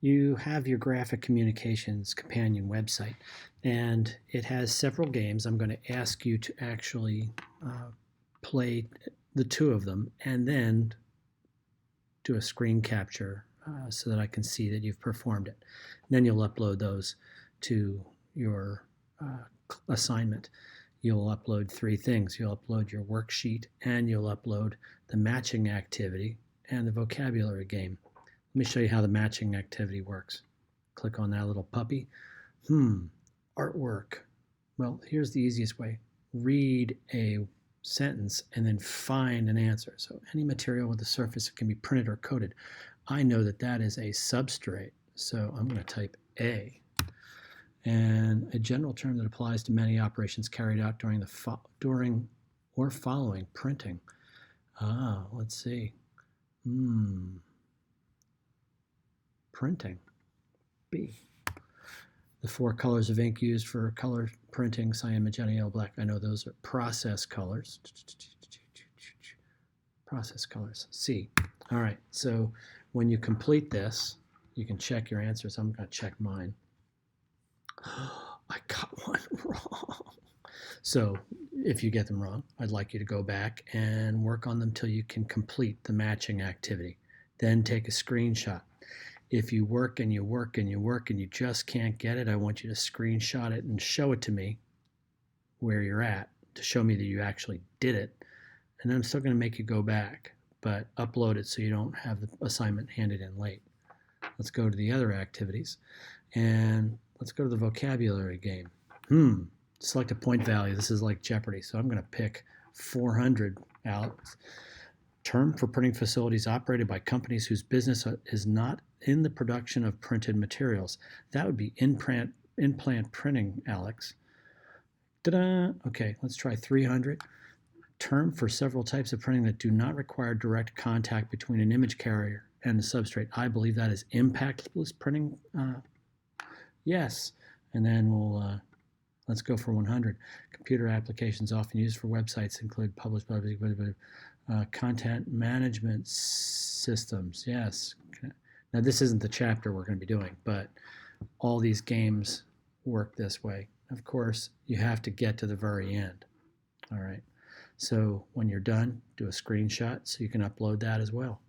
you have your Graphic Communications companion website, and it has several games. I'm going to ask you to actually play the two of them and then do a screen capture so that I can see that you've performed it. And then you'll upload those to your assignment. You'll upload three things. You'll upload your worksheet, and you'll upload the matching activity and the vocabulary game. Let me show you how the matching activity works. Click on that little puppy. Artwork. Well, here's the easiest way. Read a sentence and then find an answer. So any material with a surface can be printed or coated. I know that that is a substrate, so I'm going to type A. And a general term that applies to many operations carried out during or following printing. Let's see. Printing. B. The four colors of ink used for color printing: cyan, magenta, yellow, black. I know those are process colors. Process colors. C. All right, so when you complete this, you can check your answers. I'm going to check mine. I got one wrong. So if you get them wrong, I'd like you to go back and work on them till you can complete the matching activity. Then take a screenshot. If you work and you work and you work and you just can't get it, I want you to screenshot it and show it to me where you're at to show me that you actually did it. And then I'm still going to make you go back, but upload it so you don't have the assignment handed in late. Let's go to the other activities, and let's go to the vocabulary game. Select a point value. This is like Jeopardy, so I'm going to pick 400, Alex. Term for printing facilities operated by companies whose business is not in the production of printed materials. That would be in-plant printing, Alex. Ta-da! Okay, let's try 300. Term for several types of printing that do not require direct contact between an image carrier and the substrate. I believe that is impactless printing. Yes. And then let's go for 100. Computer applications often used for websites include published content management systems. Yes. Now this isn't the chapter we're going to be doing, but all these games work this way. Of course, you have to get to the very end. All right. So when you're done, do a screenshot so you can upload that as well.